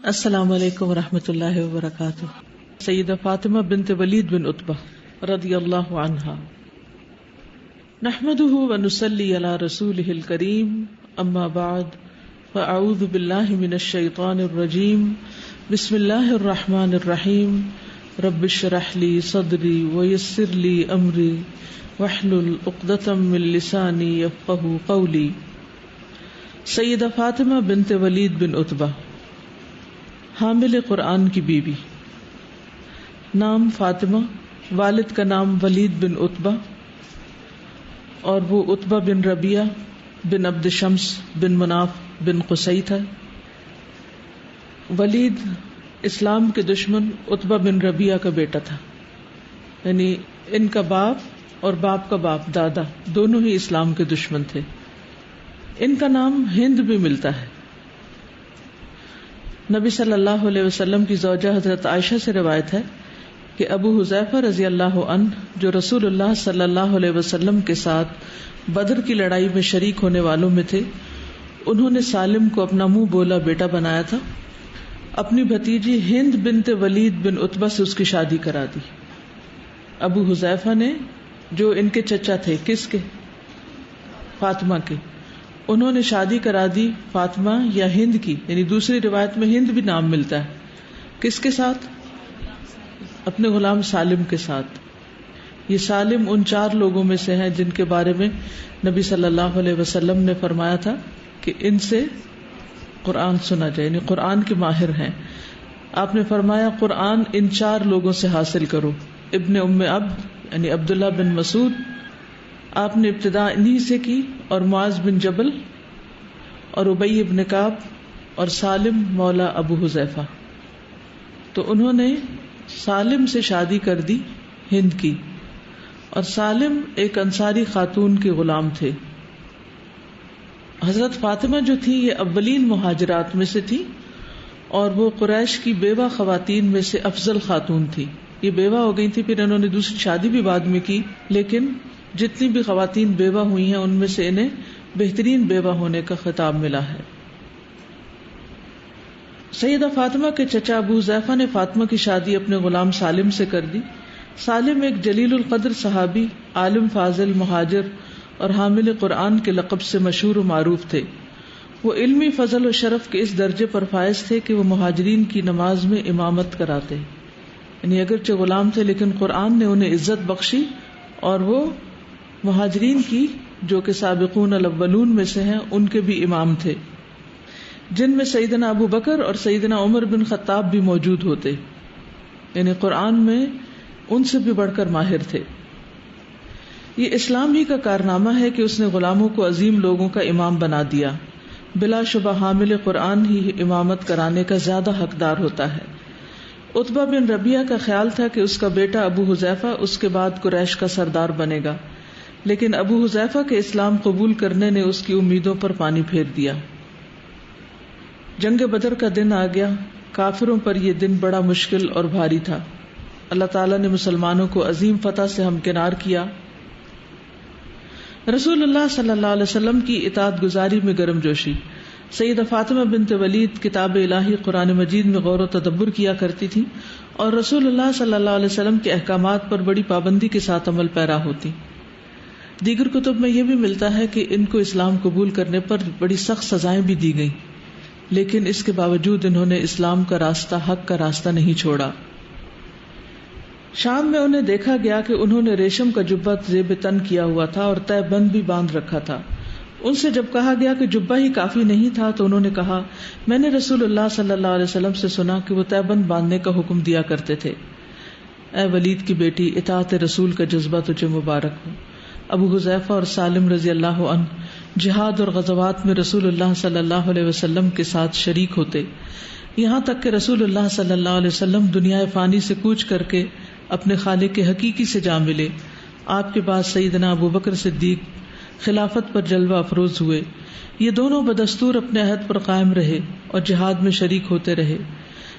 السلام علیکم ورحمۃ اللہ وبرکاتہ. سیدہ فاطمہ بنت ولید بن عتبہ رضی اللہ عنہا. نحمده ونصلی علی رسولہ الکریم. اما بعد فاعوذ باللہ من الشیطان الرجیم. بسم اللہ الرحمن الرحیم. رب اشرح لی صدری ویسر لی امری واحلل عقدۃ من لسانی یفقہوا قولی. سیدہ فاطمہ بنت ولید بن عتبہ حامل قرآن کی بیوی. نام فاطمہ، والد کا نام ولید بن عتبہ، اور وہ عتبہ بن ربیعہ بن عبد شمس بن مناف بن قصی تھا. ولید اسلام کے دشمن عتبہ بن ربیعہ کا بیٹا تھا، یعنی ان کا باپ اور باپ کا باپ دادا دونوں ہی اسلام کے دشمن تھے. ان کا نام ہند بھی ملتا ہے. نبی صلی اللہ علیہ وسلم کی زوجہ حضرت عائشہ سے روایت ہے کہ ابو حذیفہ رضی اللہ عنہ جو رسول اللہ صلی اللہ علیہ وسلم کے ساتھ بدر کی لڑائی میں شریک ہونے والوں میں تھے، انہوں نے سالم کو اپنا منہ بولا بیٹا بنایا تھا. اپنی بھتیجی ہند بنت ولید بن عتبہ سے اس کی شادی کرا دی. ابو حذیفہ نے، جو ان کے چچا تھے، کس کے؟ فاطمہ کے، انہوں نے شادی کرا دی فاطمہ یا ہند کی، یعنی دوسری روایت میں ہند بھی نام ملتا ہے. کس کے ساتھ؟ اپنے غلام سالم کے ساتھ. یہ سالم ان 4 لوگوں میں سے ہیں جن کے بارے میں نبی صلی اللہ علیہ وسلم نے فرمایا تھا کہ ان سے قرآن سنا جائے، یعنی قرآن کے ماہر ہیں. آپ نے فرمایا قرآن ان 4 لوگوں سے حاصل کرو. ابن ام عبد یعنی عبداللہ بن مسعود، آپ نے ابتدا انہی سے کی، اور معاذ بن جبل اور ابی بن کعب اور سالم مولا ابو حذیفہ. تو انہوں نے سالم سے شادی کر دی ہند کی، اور سالم ایک انصاری خاتون کے غلام تھے. حضرت فاطمہ جو تھی یہ اولین مہاجرات میں سے تھی، اور وہ قریش کی بیوہ خواتین میں سے افضل خاتون تھی. یہ بیوہ ہو گئی تھی، پھر انہوں نے دوسری شادی بھی بعد میں کی، لیکن جتنی بھی خواتین بیوہ ہوئی ہیں ان میں سے انہیں بہترین بیوہ ہونے کا خطاب ملا ہے. سیدہ فاطمہ کے چچا ابو حذیفہ نے فاطمہ کی شادی اپنے غلام سالم سے کر دی. سالم ایک جلیل القدر صحابی، عالم فاضل، مہاجر اور حامل قرآن کے لقب سے مشہور و معروف تھے. وہ علمی فضل و شرف کے اس درجے پر فائز تھے کہ وہ مہاجرین کی نماز میں امامت کراتے، یعنی اگرچہ غلام تھے لیکن قرآن نے انہیں عزت بخشی، اور وہ مہاجرین کی جو کہ سابقون الاولون میں سے ہیں ان کے بھی امام تھے، جن میں سیدنا ابو بکر اور سیدنا عمر بن خطاب بھی موجود ہوتے، یعنی قرآن میں ان سے بھی بڑھ کر ماہر تھے. یہ اسلام ہی کا کارنامہ ہے کہ اس نے غلاموں کو عظیم لوگوں کا امام بنا دیا. بلا شبہ حامل قرآن ہی امامت کرانے کا زیادہ حقدار ہوتا ہے. عتبہ بن ربیعہ کا خیال تھا کہ اس کا بیٹا ابو حذیفہ اس کے بعد قریش کا سردار بنے گا، لیکن ابو حذیفہ کے اسلام قبول کرنے نے اس کی امیدوں پر پانی پھیر دیا. جنگ بدر کا دن آ گیا. کافروں پر یہ دن بڑا مشکل اور بھاری تھا. اللہ تعالیٰ نے مسلمانوں کو عظیم فتح سے ہمکنار کیا. رسول اللہ صلی اللہ علیہ وسلم کی اطاعت گزاری میں گرم جوشی. سیدہ فاطمہ بنت ولید کتاب الہی قرآن مجید میں غور و تدبر کیا کرتی تھی، اور رسول اللہ صلی اللہ علیہ وسلم کے احکامات پر بڑی پابندی کے ساتھ عمل پیرا ہوتی. دیگر کتب میں یہ بھی ملتا ہے کہ ان کو اسلام قبول کرنے پر بڑی سخت سزائیں بھی دی گئیں، لیکن اس کے باوجود انہوں نے اسلام کا راستہ، حق کا راستہ نہیں چھوڑا. شام میں انہیں دیکھا گیا کہ انہوں نے ریشم کا جبہ زیب تن کیا ہوا تھا اور تہ بند بھی باندھ رکھا تھا. ان سے جب کہا گیا کہ جبہ ہی کافی نہیں تھا تو انہوں نے کہا، میں نے رسول اللہ صلی اللہ علیہ وسلم سے سنا کہ وہ تہ بند باندھنے کا حکم دیا کرتے تھے. اے ولید کی بیٹی، اطاعت رسول کا جذبہ تجھے مبارک ہو. ابو حذیفہ اور سالم رضی اللہ عنہ جہاد اور غزوات میں رسول اللہ صلی اللہ علیہ وسلم کے ساتھ شریک ہوتے، یہاں تک کہ رسول اللہ صلی اللہ علیہ وسلم دنیا فانی سے کوچ کر کے اپنے خالق حقیقی سے جا ملے. آپ کے بعد سیدنا ابو بکر صدیق خلافت پر جلوہ افروز ہوئے. یہ دونوں بدستور اپنے عہد پر قائم رہے اور جہاد میں شریک ہوتے رہے.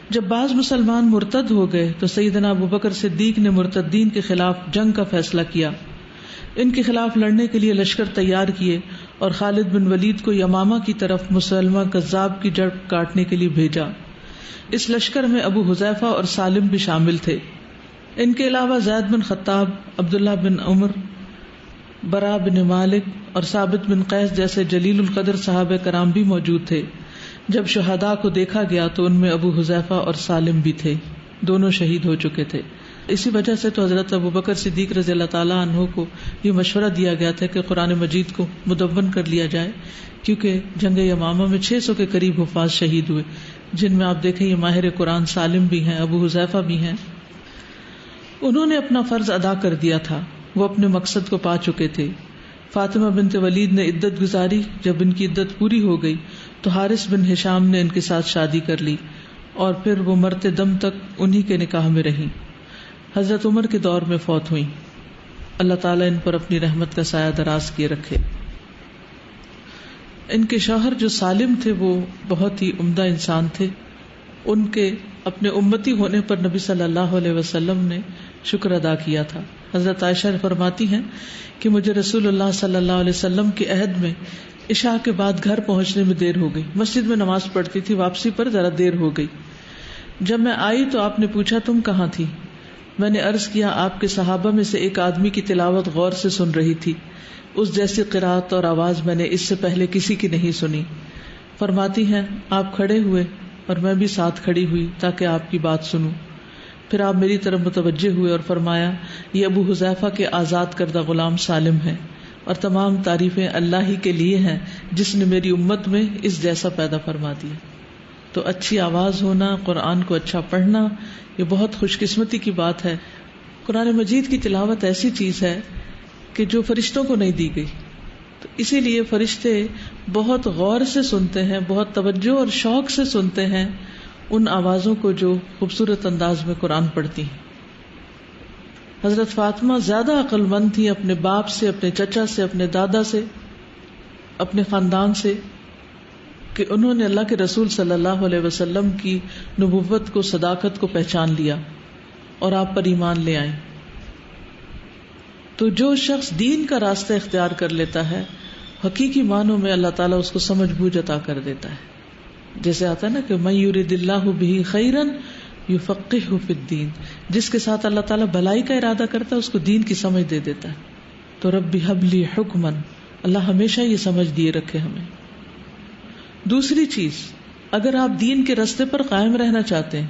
جب بعض مسلمان مرتد ہو گئے تو سیدنا ابو بکر صدیق نے مرتدین کے خلاف جنگ کا فیصلہ کیا ان کے خلاف لڑنے کے لیے لشکر تیار کیے اور خالد بن ولید کو یمامہ کی طرف مسلمہ کذاب کی جڑ کاٹنے کے لیے بھیجا. اس لشکر میں ابو حذیفہ اور سالم بھی شامل تھے. ان کے علاوہ زید بن خطاب، عبداللہ بن عمر، برا بن مالک اور ثابت بن قیس جیسے جلیل القدر صحابہ کرام بھی موجود تھے. جب شہداء کو دیکھا گیا تو ان میں ابو حذیفہ اور سالم بھی تھے، دونوں شہید ہو چکے تھے. اسی وجہ سے تو حضرت ابوبکر صدیق رضی اللہ تعالیٰ عنہ کو یہ مشورہ دیا گیا تھا کہ قرآن مجید کو مدون کر لیا جائے، کیونکہ جنگ یمامہ میں 600 کے قریب حفاظ شہید ہوئے، جن میں آپ دیکھیں یہ ماہر قرآن سالم بھی ہیں، ابو حذیفہ بھی ہیں. انہوں نے اپنا فرض ادا کر دیا تھا، وہ اپنے مقصد کو پا چکے تھے. فاطمہ بنت ولید نے عدت گزاری. جب ان کی عدت پوری ہو گئی تو حارث بن ہشام نے ان کے ساتھ شادی کر لی اور پھر وہ مرتے دم تک انہی کے نکاح میں رہیں. حضرت عمر کے دور میں فوت ہوئیں. اللہ تعالیٰ ان پر اپنی رحمت کا سایہ دراز کیے رکھے. ان کے شوہر جو سالم تھے وہ بہت ہی عمدہ انسان تھے. ان کے اپنے امتی ہونے پر نبی صلی اللہ علیہ وسلم نے شکر ادا کیا تھا. حضرت عائشہ فرماتی ہیں کہ مجھے رسول اللہ صلی اللہ علیہ وسلم کے عہد میں عشاء کے بعد گھر پہنچنے میں دیر ہو گئی. مسجد میں نماز پڑھتی تھی، واپسی پر ذرا دیر ہو گئی. جب میں آئی تو آپ نے پوچھا تم کہاں تھی؟ میں نے عرض کیا آپ کے صحابہ میں سے ایک آدمی کی تلاوت غور سے سن رہی تھی، اس جیسی قرات اور آواز میں نے اس سے پہلے کسی کی نہیں سنی. فرماتی ہیں آپ کھڑے ہوئے اور میں بھی ساتھ کھڑی ہوئی تاکہ آپ کی بات سنوں. پھر آپ میری طرف متوجہ ہوئے اور فرمایا یہ ابو حذیفہ کے آزاد کردہ غلام سالم ہے اور تمام تعریفیں اللہ ہی کے لیے ہیں جس نے میری امت میں اس جیسا پیدا فرما دیا. تو اچھی آواز ہونا، قرآن کو اچھا پڑھنا، یہ بہت خوش قسمتی کی بات ہے. قرآن مجید کی تلاوت ایسی چیز ہے کہ جو فرشتوں کو نہیں دی گئی، تو اسی لیے فرشتے بہت غور سے سنتے ہیں، بہت توجہ اور شوق سے سنتے ہیں ان آوازوں کو جو خوبصورت انداز میں قرآن پڑھتی ہیں. حضرت فاطمہ زیادہ عقل مند تھی اپنے باپ سے، اپنے چچا سے، اپنے دادا سے، اپنے خاندان سے، کہ انہوں نے اللہ کے رسول صلی اللہ علیہ وسلم کی نبوت کو، صداقت کو پہچان لیا اور آپ پر ایمان لے آئیں. تو جو شخص دین کا راستہ اختیار کر لیتا ہے حقیقی معنوں میں اللہ تعالیٰ اس کو سمجھ بوجھ عطا کر دیتا ہے. جیسے آتا ہے نا کہ من یرید اللہ بہ خیرا یفقہہ فی الدین، جس کے ساتھ اللہ تعالیٰ بھلائی کا ارادہ کرتا ہے اس کو دین کی سمجھ دے دیتا ہے. تو رب ھب لی حکما، اللہ ہمیشہ یہ سمجھ دیے رکھے ہمیں. دوسری چیز، اگر آپ دین کے راستے پر قائم رہنا چاہتے ہیں،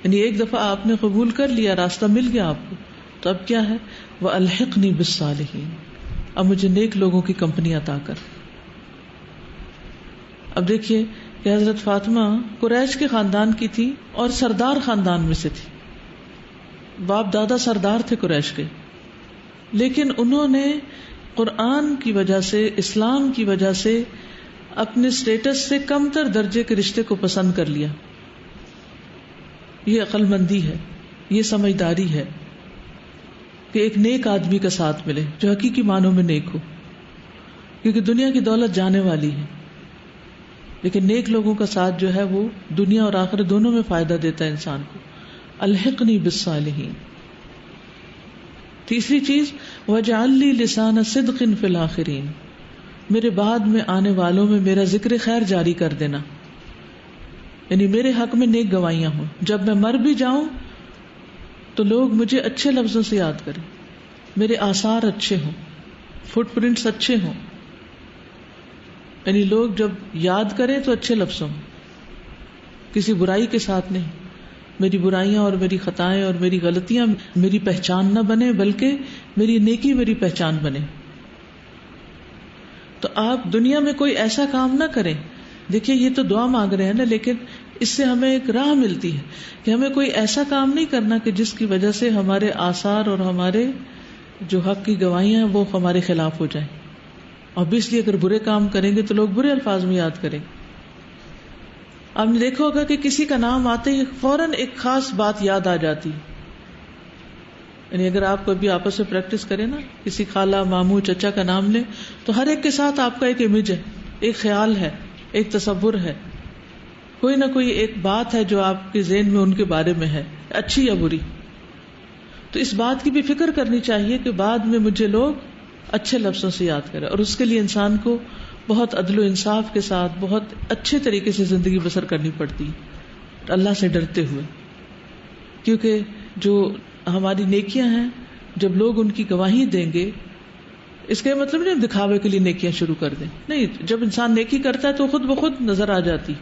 یعنی ایک دفعہ آپ نے قبول کر لیا، راستہ مل گیا آپ کو، تو اب کیا ہے؟ وَأَلْحِقْنِي بِالصَّالِحِينَ، اب مجھے نیک لوگوں کی کمپنی عطا کر. اب دیکھیے کہ حضرت فاطمہ قریش کے خاندان کی تھی اور سردار خاندان میں سے تھی، باپ دادا سردار تھے قریش کے، لیکن انہوں نے قرآن کی وجہ سے، اسلام کی وجہ سے اپنے سٹیٹس سے کم تر درجے کے رشتے کو پسند کر لیا. یہ عقل مندی ہے، یہ سمجھداری ہے کہ ایک نیک آدمی کا ساتھ ملے جو حقیقی معنوں میں نیک ہو، کیونکہ دنیا کی دولت جانے والی ہے، لیکن نیک لوگوں کا ساتھ جو ہے وہ دنیا اور آخرت دونوں میں فائدہ دیتا ہے انسان کو. الحقنی بالصالحین. تیسری چیز، وجعل لی لسان صدق فی الآخرین، میرے بعد میں آنے والوں میں میرا ذکر خیر جاری کر دینا، یعنی میرے حق میں نیک گوائیاں ہوں. جب میں مر بھی جاؤں تو لوگ مجھے اچھے لفظوں سے یاد کریں، میرے آثار اچھے ہوں، فٹ پرنٹس اچھے ہوں، یعنی لوگ جب یاد کریں تو اچھے لفظوں میں، کسی برائی کے ساتھ نہیں. میری برائیاں اور میری خطائیں اور میری غلطیاں میری پہچان نہ بنے، بلکہ میری نیکی میری پہچان بنے. تو آپ دنیا میں کوئی ایسا کام نہ کریں. دیکھیے یہ تو دعا مانگ رہے ہیں نا، لیکن اس سے ہمیں ایک راہ ملتی ہے کہ ہمیں کوئی ایسا کام نہیں کرنا کہ جس کی وجہ سے ہمارے آثار اور ہمارے جو حق کی گواہیاں ہیں وہ ہمارے خلاف ہو جائیں. obviously اگر برے کام کریں گے تو لوگ برے الفاظ میں یاد کریں. آپ نے دیکھا ہوگا کہ کسی کا نام آتے ہی فوراً ایک خاص بات یاد آ جاتی، یعنی اگر آپ کبھی آپس میں پریکٹس کریں نا، کسی خالہ، ماموں، چچا کا نام لیں تو ہر ایک کے ساتھ آپ کا ایک امیج ہے، ایک خیال ہے، ایک تصور ہے، کوئی نہ کوئی ایک بات ہے جو آپ کے ذہن میں ان کے بارے میں ہے، اچھی یا بری. تو اس بات کی بھی فکر کرنی چاہیے کہ بعد میں مجھے لوگ اچھے لفظوں سے یاد کریں، اور اس کے لیے انسان کو بہت عدل و انصاف کے ساتھ بہت اچھے طریقے سے زندگی بسر کرنی پڑتی ہے، اللہ سے ڈرتے ہوئے. کیونکہ جو ہماری نیکیاں ہیں جب لوگ ان کی گواہی دیں گے، اس کا یہ مطلب نہیں دکھاوے کے لیے نیکیاں شروع کر دیں، نہیں، جب انسان نیکی کرتا ہے تو خود بخود نظر آ جاتی،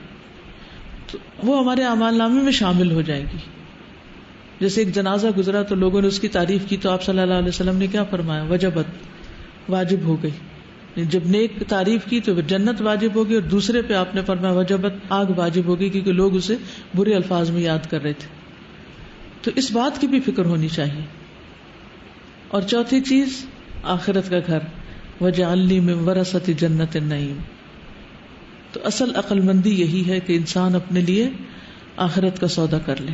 تو وہ ہمارے اعمال نامے میں شامل ہو جائے گی. جیسے ایک جنازہ گزرا تو لوگوں نے اس کی تعریف کی تو آپ صلی اللہ علیہ وسلم نے کیا فرمایا؟ وجبت، واجب ہو گئی. جب نیک تعریف کی تو جنت واجب ہوگی، اور دوسرے پہ آپ نے فرمایا وجبت، آگ واجب ہوگی، کیونکہ لوگ اسے برے الفاظ میں یاد کر رہے تھے. تو اس بات کی بھی فکر ہونی چاہیے. اور چوتھی چیز آخرت کا گھر، وَجَعَلْنِي مِن وَرَثَةِ جَنَّةِ النَّعِيمِ. تو اصل عقل مندی یہی ہے کہ انسان اپنے لیے آخرت کا سودا کر لے.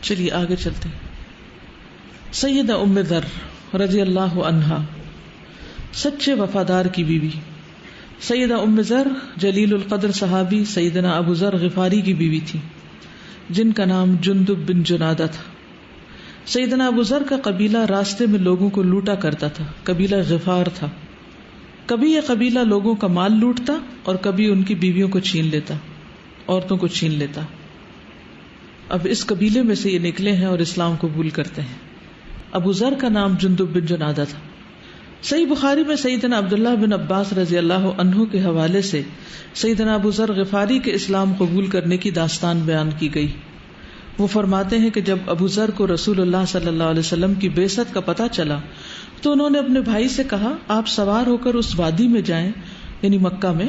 چلیے آگے چلتے ہیں. سیدہ ام ذر رضی اللہ عنہا سچے وفادار کی بیوی. سیدہ ام ذر جلیل القدر صحابی سیدنا ابو ذر غفاری کی بیوی تھی، جن کا نام جندب بن جنادہ تھا. سیدنا ابو ذر کا قبیلہ راستے میں لوگوں کو لوٹا کرتا تھا، قبیلہ غفار تھا. کبھی یہ قبیلہ لوگوں کا مال لوٹتا اور کبھی ان کی بیویوں کو چھین لیتا، عورتوں کو چھین لیتا. اب اس قبیلے میں سے یہ نکلے ہیں اور اسلام قبول کرتے ہیں. ابو ذر کا نام جندب بن جنادہ تھا. صحیح بخاری میں سیدنا عبداللہ بن عباس رضی اللہ عنہ کے حوالے سے سیدنا ابو ذر غفاری کے اسلام قبول کرنے کی داستان بیان کی گئی. وہ فرماتے ہیں کہ جب ابو ذر کو رسول اللہ صلی اللہ علیہ وسلم کی بعثت کا پتہ چلا تو انہوں نے اپنے بھائی سے کہا، آپ سوار ہو کر اس وادی میں جائیں، یعنی مکہ میں،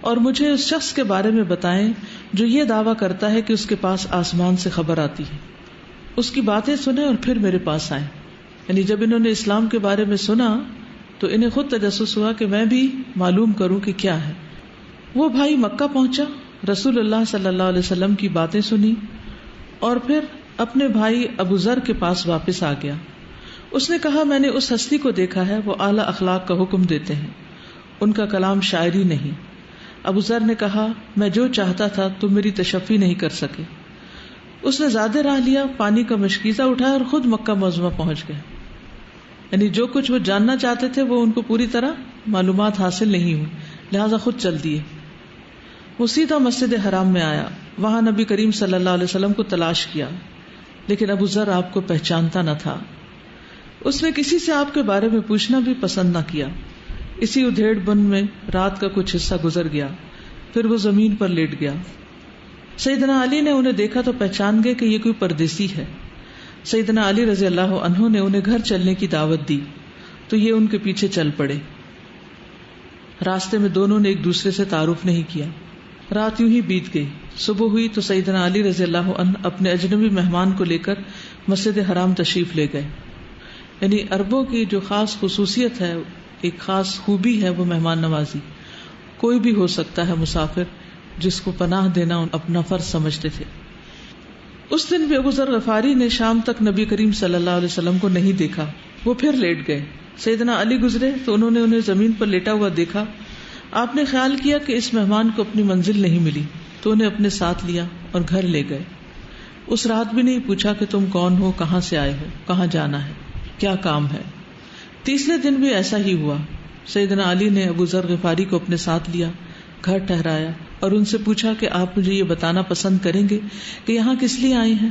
اور مجھے اس شخص کے بارے میں بتائیں جو یہ دعویٰ کرتا ہے کہ اس کے پاس آسمان سے خبر آتی ہے. اس کی باتیں سنیں اور پھر میرے پاس آئیں. یعنی جب انہوں نے اسلام کے بارے میں سنا تو انہیں خود تجسس ہوا کہ میں بھی معلوم کروں کہ کیا ہے. وہ بھائی مکہ پہنچا، رسول اللہ صلی اللہ علیہ وسلم کی باتیں سنی اور پھر اپنے بھائی ابو ذر کے پاس واپس آ گیا. اس نے کہا، میں نے اس ہستی کو دیکھا ہے، وہ اعلیٰ اخلاق کا حکم دیتے ہیں، ان کا کلام شاعری نہیں. ابو ذر نے کہا، میں جو چاہتا تھا تم میری تشفی نہیں کر سکے. اس نے زیادہ راہ لیا، پانی کا مشکیزہ اٹھایا اور خود مکہ معظمہ پہنچ گئے. یعنی جو کچھ وہ جاننا چاہتے تھے وہ ان کو پوری طرح معلومات حاصل نہیں ہوئی، لہٰذا خود چل دیے. وہ سیدھا مسجد حرام میں آیا، وہاں نبی کریم صلی اللہ علیہ وسلم کو تلاش کیا، لیکن ابو ذر آپ کو پہچانتا نہ تھا. اس نے کسی سے آپ کے بارے میں پوچھنا بھی پسند نہ کیا. اسی ادھیڑ بن میں رات کا کچھ حصہ گزر گیا، پھر وہ زمین پر لیٹ گیا. سیدنا علی نے انہیں دیکھا تو پہچان گئے کہ یہ کوئی پردیسی ہے. سیدنا علی رضی اللہ عنہ نے انہیں گھر چلنے کی دعوت دی تو یہ ان کے پیچھے چل پڑے. راستے میں دونوں نے ایک دوسرے سے تعارف نہیں کیا. رات یوں ہی بیت گئی. صبح ہوئی تو سیدنا علی رضی اللہ عنہ اپنے اجنبی مہمان کو لے کر مسجد حرام تشریف لے گئے. یعنی عربوں کی جو خاص خصوصیت ہے، ایک خاص خوبی ہے، وہ مہمان نوازی. کوئی بھی ہو سکتا ہے مسافر جس کو پناہ دینا اپنا فرض سمجھتے تھے. اس دن بھی ابو ذر غفاری نے شام تک نبی کریم صلی اللہ علیہ وسلم کو نہیں دیکھا. وہ پھر لیٹ گئے. سیدنا علی گزرے تو انہوں نے انہیں زمین پر لیٹا ہوا دیکھا. آپ نے خیال کیا کہ اس مہمان کو اپنی منزل نہیں ملی تو انہیں اپنے ساتھ لیا اور گھر لے گئے. اس رات بھی نہیں پوچھا کہ تم کون ہو، کہاں سے آئے ہو، کہاں جانا ہے، کیا کام ہے. تیسرے دن بھی ایسا ہی ہوا. سیدنا علی نے ابو ذر غفاری کو اپنے ساتھ لیا، گھر ٹھہرایا اور ان سے پوچھا کہ آپ مجھے یہ بتانا پسند کریں گے کہ یہاں کس لیے آئی ہیں.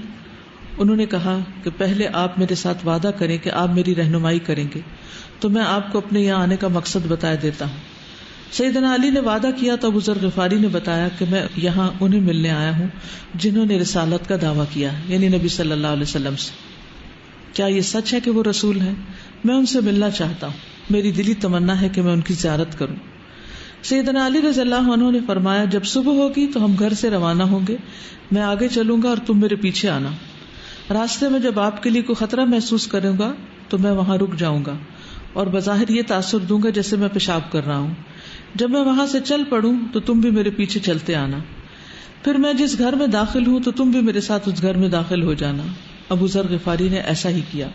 انہوں نے کہا کہ پہلے آپ میرے ساتھ وعدہ کریں کہ آپ میری رہنمائی کریں گے تو میں آپ کو اپنے یہاں آنے کا مقصد بتا دیتا ہوں. سیدنا علی نے وعدہ کیا تو ابو ذر غفاری نے بتایا کہ میں یہاں انہیں ملنے آیا ہوں جنہوں نے رسالت کا دعویٰ کیا ہے، یعنی نبی صلی اللہ علیہ وسلم سے. کیا یہ سچ ہے کہ وہ رسول ہیں؟ میں ان سے ملنا چاہتا ہوں، میری دلی تمنا ہے کہ میں ان کی زیارت کروں. سیدنا علی رضی اللہ عنہ نے فرمایا، جب صبح ہوگی تو ہم گھر سے روانہ ہوں گے، میں آگے چلوں گا اور تم میرے پیچھے آنا. راستے میں جب آپ کے لیے کوئی خطرہ محسوس کروں گا تو میں وہاں رک جاؤں گا اور بظاہر یہ تاثر دوں گا جیسے میں پیشاب کر رہا ہوں. جب میں وہاں سے چل پڑوں تو تم بھی میرے پیچھے چلتے آنا. پھر میں جس گھر میں داخل ہوں تو تم بھی میرے ساتھ اس گھر میں داخل ہو جانا. ابو ذر غفاری نے ایسا ہی کیا،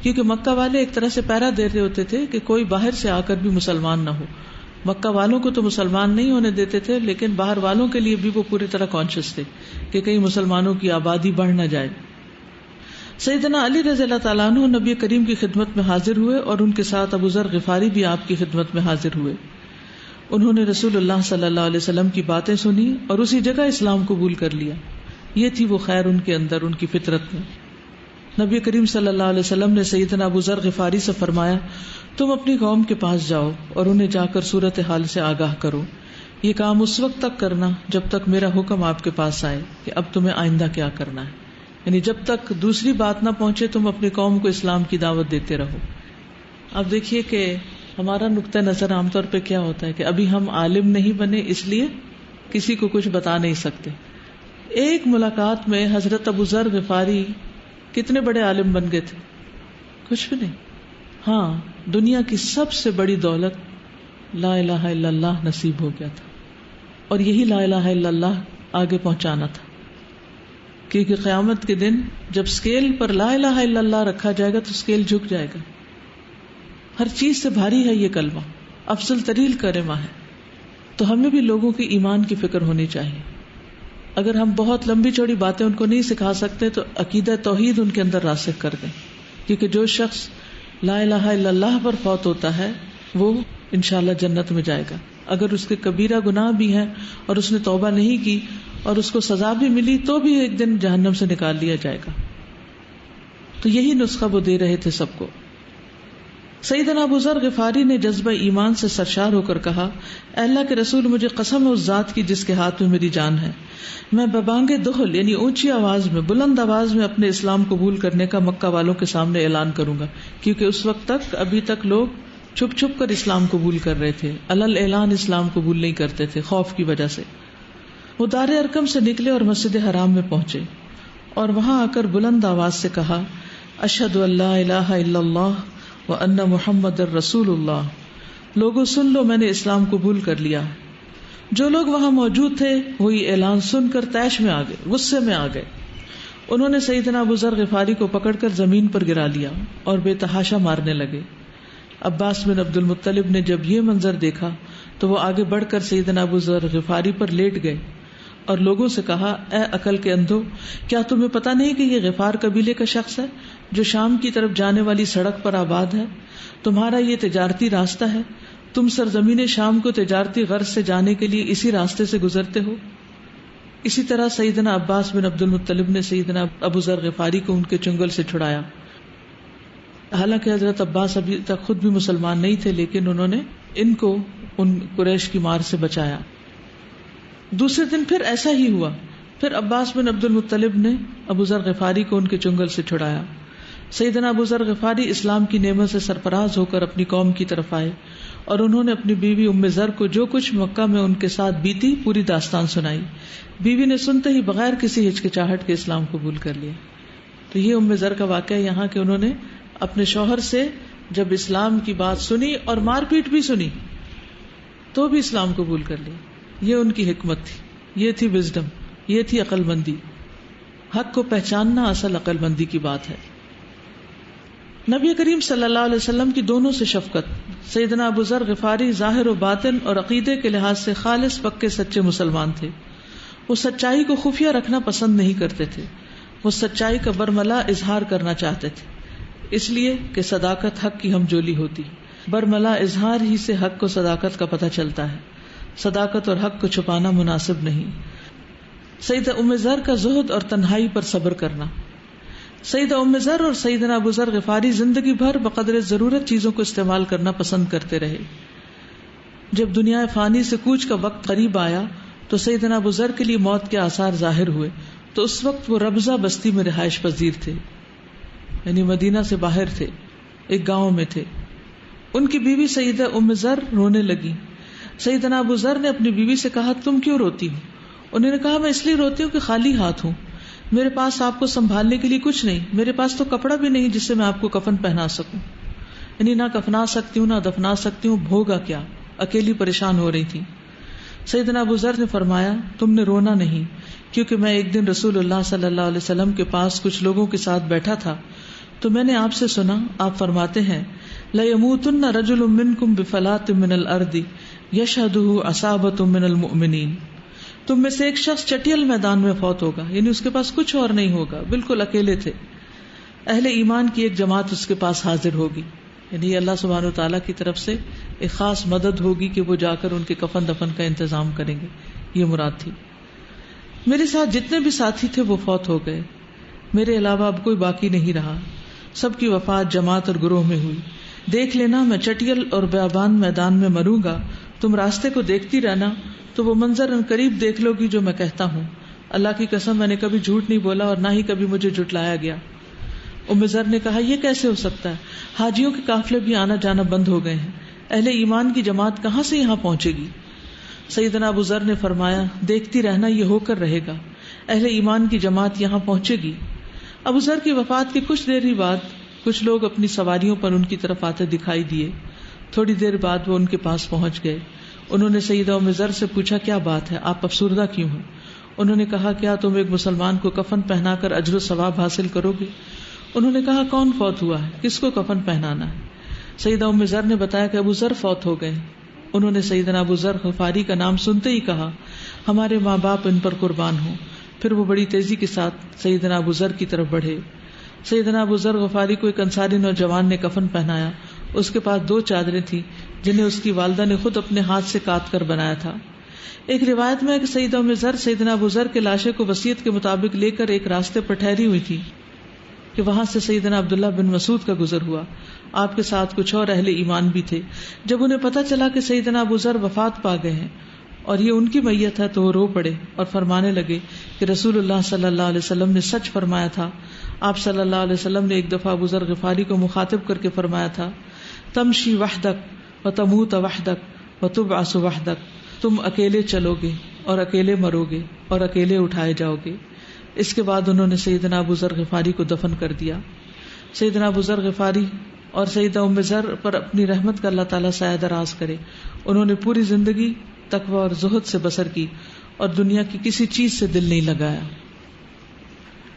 کیونکہ مکہ والے ایک طرح سے پہرا دے رہے ہوتے تھے کہ کوئی باہر سے آ کر بھی مسلمان نہ ہو. مکہ والوں کو تو مسلمان نہیں ہونے دیتے تھے، لیکن باہر والوں کے لیے بھی وہ پوری طرح کانشیس تھے کہ کہیں مسلمانوں کی آبادی بڑھ نہ جائے. سیدنا علی رضی اللہ تعالیٰ عنہ نبی کریم کی خدمت میں حاضر ہوئے اور ان کے ساتھ ابو ذر غفاری بھی آپ کی خدمت میں حاضر ہوئے. انہوں نے رسول اللہ صلی اللہ علیہ وسلم کی باتیں سنی اور اسی جگہ اسلام قبول کر لیا. یہ تھی وہ خیر ان کے اندر، ان کی فطرت میں. نبی کریم صلی اللہ علیہ وسلم نے سیدنا ابو ذر غفاری سے فرمایا، تم اپنی قوم کے پاس جاؤ اور انہیں جا کر صورت حال سے آگاہ کرو. یہ کام اس وقت تک کرنا جب تک میرا حکم آپ کے پاس آئے کہ اب تمہیں آئندہ کیا کرنا ہے. یعنی جب تک دوسری بات نہ پہنچے تم اپنی قوم کو اسلام کی دعوت دیتے رہو. اب دیکھیے کہ ہمارا نقطہ نظر عام طور پہ کیا ہوتا ہے کہ ابھی ہم عالم نہیں بنے اس لیے کسی کو کچھ بتا نہیں سکتے. ایک ملاقات میں حضرت ابو ذر غفاری کتنے بڑے عالم بن گئے تھے؟ کچھ بھی نہیں. ہاں، دنیا کی سب سے بڑی دولت لا الہ الا اللہ نصیب ہو گیا تھا، اور یہی لا الہ الا اللہ آگے پہنچانا تھا. کیونکہ قیامت کے دن جب اسکیل پر لا الہ الا اللہ رکھا جائے گا تو اسکیل جھک جائے گا. ہر چیز سے بھاری ہے یہ کلمہ، افضل ترین کلمہ ہے. تو ہمیں بھی لوگوں کی ایمان کی فکر ہونی چاہیے. اگر ہم بہت لمبی چوڑی باتیں ان کو نہیں سکھا سکتے تو عقیدہ توحید ان کے اندر راسخ کر دیں. کیونکہ جو شخص لا الہ الا اللہ پر فوت ہوتا ہے وہ انشاءاللہ جنت میں جائے گا. اگر اس کے کبیرہ گناہ بھی ہیں اور اس نے توبہ نہیں کی اور اس کو سزا بھی ملی تو بھی ایک دن جہنم سے نکال لیا جائے گا. تو یہی نسخہ وہ دے رہے تھے سب کو. سیدنا ابو ذر غفاری نے جذبہ ایمان سے سرشار ہو کر کہا، اے اللہ کے رسول، مجھے قسم ہے اس ذات کی جس کے ہاتھ میں میری جان ہے، میں ببانگ دہل یعنی اونچی آواز میں، بلند آواز میں اپنے اسلام قبول کرنے کا مکہ والوں کے سامنے اعلان کروں گا. کیونکہ اس وقت تک ابھی تک لوگ چھپ چھپ کر اسلام قبول کر رہے تھے، علل اعلان اسلام قبول نہیں کرتے تھے خوف کی وجہ سے. وہ دار ارقم سے نکلے اور مسجد حرام میں پہنچے اور وہاں آ کر بلند آواز سے کہا، اشہد ان لا الہ الا اللہ وان محمد الرسول اللہ. لوگوں سن لو، میں نے اسلام قبول کر لیا. جو لوگ وہاں موجود تھے وہی اعلان سن کر طیش میں آ گئے، غصے میں آ گئے. انہوں نے سیدنا ابو ذر غفاری کو پکڑ کر زمین پر گرا لیا اور بے تحاشا مارنے لگے. عباس بن عبد المطلب نے جب یہ منظر دیکھا تو وہ آگے بڑھ کر سیدنا ابو ذر غفاری پر لیٹ گئے اور لوگوں سے کہا، اے عقل کے اندھو، کیا تمہیں پتہ نہیں کہ یہ غفار قبیلے کا شخص ہے جو شام کی طرف جانے والی سڑک پر آباد ہے؟ تمہارا یہ تجارتی راستہ ہے، تم سرزمین شام کو تجارتی غرض سے جانے کے لیے اسی راستے سے گزرتے ہو. اسی طرح سیدنا عباس بن عبد المطلب نے سیدنا ابو ذر غفاری کو ان کے چنگل سے چھڑایا. حالانکہ حضرت عباس ابھی تک خود بھی مسلمان نہیں تھے، لیکن انہوں نے ان کو ان قریش کی مار سے بچایا. دوسرے دن پھر ایسا ہی ہوا. پھر عباس بن عبد المطلب نے ابو ذر غفاری کو ان کے چنگل سے چھڑایا. سیدنا ابو ذر غفاری اسلام کی نعمت سے سرفراز ہو کر اپنی قوم کی طرف آئے اور انہوں نے اپنی بیوی ام ذر کو جو کچھ مکہ میں ان کے ساتھ بیتی پوری داستان سنائی. بیوی نے سنتے ہی بغیر کسی ہچکچاہٹ کے اسلام قبول کر لیا. تو یہ ام ذر کا واقعہ یہاں کہ انہوں نے اپنے شوہر سے جب اسلام کی بات سنی اور مار پیٹ بھی سنی تو بھی اسلام قبول کر لیا. یہ ان کی حکمت تھی، یہ تھی وزڈم، یہ تھی عقل مندی. حق کو پہچاننا اصل عقل مندی کی بات ہے. نبی کریم صلی اللہ علیہ وسلم کی دونوں سے شفقت. سیدنا ابو ذر غفاری ظاہر و باطن اور عقیدے کے لحاظ سے خالص پکے سچے مسلمان تھے. وہ سچائی کو خفیہ رکھنا پسند نہیں کرتے تھے، وہ سچائی کا برملا اظہار کرنا چاہتے تھے، اس لیے کہ صداقت حق کی ہمجولی ہوتی. برملا اظہار ہی سے حق کو صداقت کا پتہ چلتا ہے، صداقت اور حق کو چھپانا مناسب نہیں. سیدہ ام ذر کا زہد اور تنہائی پر صبر کرنا. سیدہ ام ذر اور سیدنا ابو ذر غفاری زندگی بھر بقدر ضرورت چیزوں کو استعمال کرنا پسند کرتے رہے. جب دنیا فانی سے کوچ کا وقت قریب آیا تو سیدنا ابو ذر کے لیے موت کے آثار ظاہر ہوئے. تو اس وقت وہ ربضہ بستی میں رہائش پذیر تھے، یعنی مدینہ سے باہر تھے، ایک گاؤں میں تھے. ان کی بیوی سیدہ ام ذر رونے لگی. سیدنا ابو ذر نے اپنی بیوی سے کہا، تم کیوں روتی ہو؟ انہوں نے کہا، میں اس لیے روتی ہوں کہ خالی ہاتھ ہوں، میرے پاس آپ کو سنبھالنے کے لیے کچھ نہیں، میرے پاس تو کپڑا بھی نہیں جس سے میں آپ کو کفن پہنا سکوں، یعنی نہ کفنا سکتی ہوں نہ دفنا سکتی ہوں، بھوگا کیا. اکیلی پریشان ہو رہی تھی. سیدنا ابو ذر نے فرمایا، تم نے رونا نہیں، کیونکہ میں ایک دن رسول اللہ صلی اللہ علیہ وسلم کے پاس کچھ لوگوں کے ساتھ بیٹھا تھا تو میں نے آپ سے سنا، آپ فرماتے ہیں، لَيَمُوتُنَّ رَجُلٌ مِّنْكُمْ بِفَلَاةٍ مِّنَ الْأَرْضِ يَشْهَدُهُ عَصَابَةٌ مِّنَ الْمُؤْمِنِينَ. تم میں سے ایک شخص چٹیل میدان میں فوت ہوگا، یعنی اس کے پاس کچھ اور نہیں ہوگا، بالکل اکیلے تھے. اہل ایمان کی ایک جماعت اس کے پاس حاضر ہوگی، یعنی اللہ سبحانہ وتعالیٰ کی طرف سے ایک خاص مدد ہوگی کہ وہ جا کر ان کے کفن دفن کا انتظام کریں گے، یہ مراد تھی۔ میرے ساتھ جتنے بھی ساتھی تھے وہ فوت ہو گئے، میرے علاوہ اب کوئی باقی نہیں رہا، سب کی وفات جماعت اور گروہ میں ہوئی۔ دیکھ لینا میں چٹیل اور بیابان میدان میں مروں گا، تم راستے کو دیکھتی رہنا تو وہ منظر ان قریب دیکھ لو گی جو میں کہتا ہوں۔ اللہ کی قسم میں نے کبھی جھوٹ نہیں بولا اور نہ ہی کبھی مجھے جھٹلایا گیا۔ ام ذر نے کہا یہ کیسے ہو سکتا ہے؟ حاجیوں کے قافلے بھی آنا جانا بند ہو گئے ہیں، اہل ایمان کی جماعت کہاں سے یہاں پہنچے گی؟ سیدنا ابو ذر نے فرمایا دیکھتی رہنا، یہ ہو کر رہے گا، اہل ایمان کی جماعت یہاں پہنچے گی۔ ابو ذر کی وفات کے کچھ دیر ہی بعد کچھ لوگ اپنی سواریوں پر ان کی طرف آتے دکھائی دیے، تھوڑی دیر بعد وہ ان کے پاس پہنچ گئے۔ انہوں نے سیدہ ام ذر سے پوچھا کیا بات ہے، آپ افسردہ کیوں ہیں؟ انہوں نے کہا کیا تم ایک مسلمان کو کفن پہنا کر اجر و ثواب حاصل کرو گے؟ انہوں نے کہا کون فوت ہوا ہے، کس کو کفن پہنانا ہے؟ سیدہ ام ذر نے بتایا کہ ابو ذر فوت ہو گئے۔ انہوں نے سیدنا ابو ذر غفاری کا نام سنتے ہی کہا ہمارے ماں باپ ان پر قربان ہوں۔ پھر وہ بڑی تیزی کے ساتھ سیدنا ابو ذر کی طرف بڑھے۔ سیدنا ابو ذر غفاری کو ایک انصاری نوجوان نے کفن پہنایا، اس کے پاس 2 چادریں تھیں جنہیں اس کی والدہ نے خود اپنے ہاتھ سے کاٹ کر بنایا تھا۔ ایک روایت میں ہے کہ سیدہ ام ذر سیدنا ابو ذر کے لاشے کو وصیت کے مطابق لے کر ایک راستے پر ٹھہری ہوئی تھی کہ وہاں سے سیدنا عبداللہ بن مسعود کا گزر ہوا، آپ کے ساتھ کچھ اور اہل ایمان بھی تھے۔ جب انہیں پتہ چلا کہ سیدنا ابو ذر وفات پا گئے ہیں اور یہ ان کی میت ہے تو وہ رو پڑے اور فرمانے لگے کہ رسول اللہ صلی اللہ علیہ وسلم نے سچ فرمایا تھا۔ آپ صلی اللہ علیہ وسلم نے ایک دفعہ ابو ذر غفاری کو مخاطب کر کے فرمایا تھا تمشی وحدک وتموت وحدک وتبعث وحدک، تم اکیلے چلو گے اور اکیلے مرو گے اور اکیلے اٹھائے جاؤ گے۔ اس کے بعد انہوں نے سیدنا ابو ذر غفاری کو دفن کر دیا۔ سیدنا ابو ذر غفاری اور سیدہ ام ذر پر اپنی رحمت کا اللہ تعالیٰ سایہ دراز کرے۔ انہوں نے پوری زندگی تقوی اور زہد سے بسر کی اور دنیا کی کسی چیز سے دل نہیں لگایا۔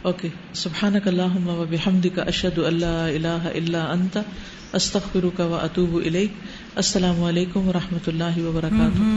اوکے، سبحانک اللہم و بحمدک، اشہد ان لا الہ الا انت، استغفرک و اتوب الیک۔ السلام علیکم و رحمۃ اللہ وبرکاتہ۔